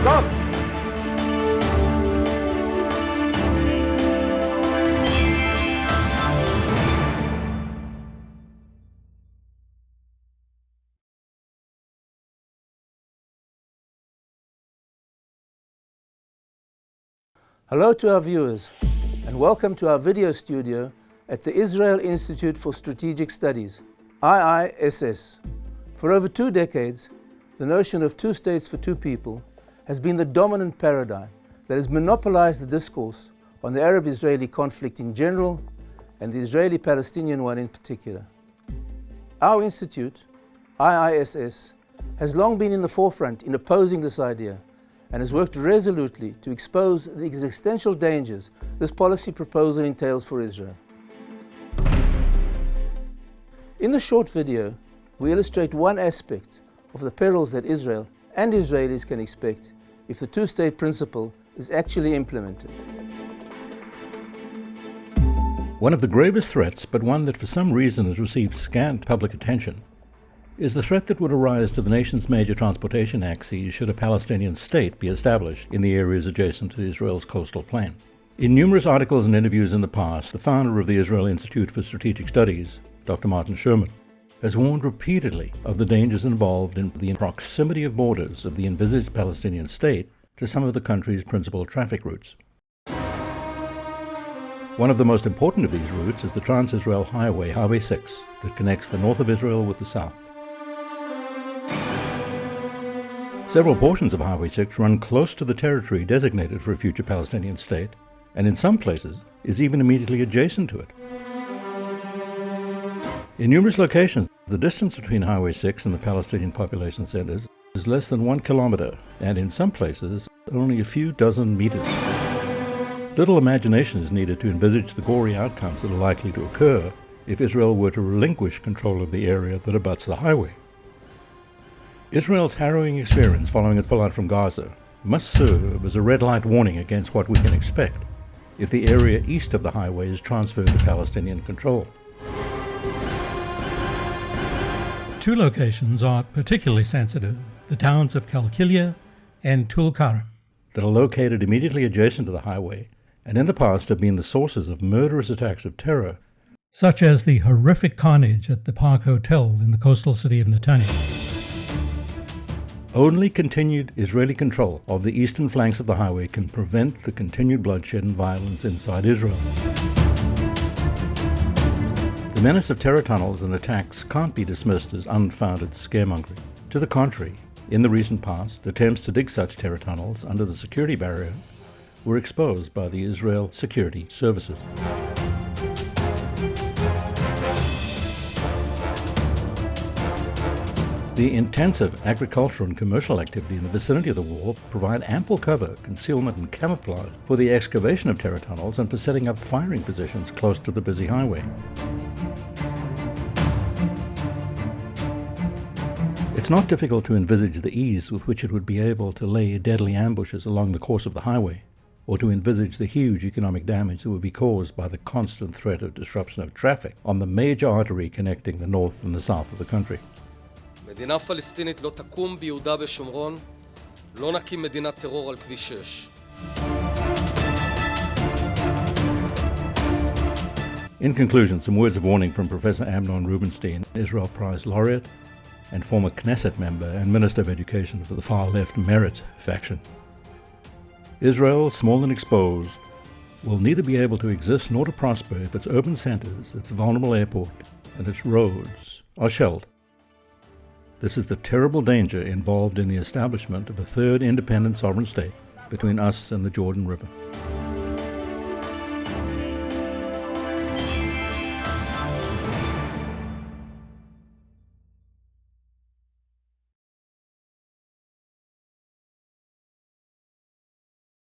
Go! Hello to our viewers, and welcome to our video studio at the Israel Institute for Strategic Studies, IISS. For over 2 decades, the notion of two states for two people has been the dominant paradigm that has monopolized the discourse on the Arab-Israeli conflict in general and the Israeli-Palestinian one in particular. Our institute, IISS, has long been in the forefront in opposing this idea and has worked resolutely to expose the existential dangers this policy proposal entails for Israel. In the short video, we illustrate one aspect of the perils that Israel and Israelis can expect if the two-state principle is actually implemented. One of the gravest threats, but one that for some reason has received scant public attention, is the threat that would arise to the nation's major transportation axes should a Palestinian state be established in the areas adjacent to Israel's coastal plain. In numerous articles and interviews in the past, the founder of the Israel Institute for Strategic Studies, Dr. Martin Sherman, has warned repeatedly of the dangers involved in the proximity of borders of the envisaged Palestinian state to some of the country's principal traffic routes. One of the most important of these routes is the Trans-Israel Highway, Highway 6, that connects the north of Israel with the south. Several portions of Highway 6 run close to the territory designated for a future Palestinian state, and in some places is even immediately adjacent to it. In numerous locations, the distance between Highway 6 and the Palestinian population centers is less than 1 kilometer, and in some places only a few dozen meters. Little imagination is needed to envisage the gory outcomes that are likely to occur if Israel were to relinquish control of the area that abuts the highway. Israel's harrowing experience following its pullout from Gaza must serve as a red light warning against what we can expect if the area east of the highway is transferred to Palestinian control. Two locations are particularly sensitive, the towns of Kalkilia and Tulkarm, that are located immediately adjacent to the highway and in the past have been the sources of murderous attacks of terror, such as the horrific carnage at the Park Hotel in the coastal city of Netanya. Only continued Israeli control of the eastern flanks of the highway can prevent the continued bloodshed and violence inside Israel. The menace of terror tunnels and attacks can't be dismissed as unfounded scaremongering. To the contrary, in the recent past, attempts to dig such terror tunnels under the security barrier were exposed by the Israel Security Services. The intensive agricultural and commercial activity in the vicinity of the wall provide ample cover, concealment and camouflage for the excavation of terror tunnels and for setting up firing positions close to the busy highway. It's not difficult to envisage the ease with which it would be able to lay deadly ambushes along the course of the highway, or to envisage the huge economic damage that would be caused by the constant threat of disruption of traffic on the major artery connecting the north and the south of the country. מדינה פלסטינית לא תקום ביהודה ושומרון, לא נקים מדינת טרור על כביש 6. In conclusion, some words of warning from Professor Amnon Rubinstein, Israel Prize Laureate and former Knesset member and Minister of Education for the far-left Meretz faction. Israel, small and exposed, will neither be able to exist nor to prosper if its urban centers, its vulnerable airport, and its roads are shelled. This is the terrible danger involved in the establishment of a third independent sovereign state between us and the Jordan River.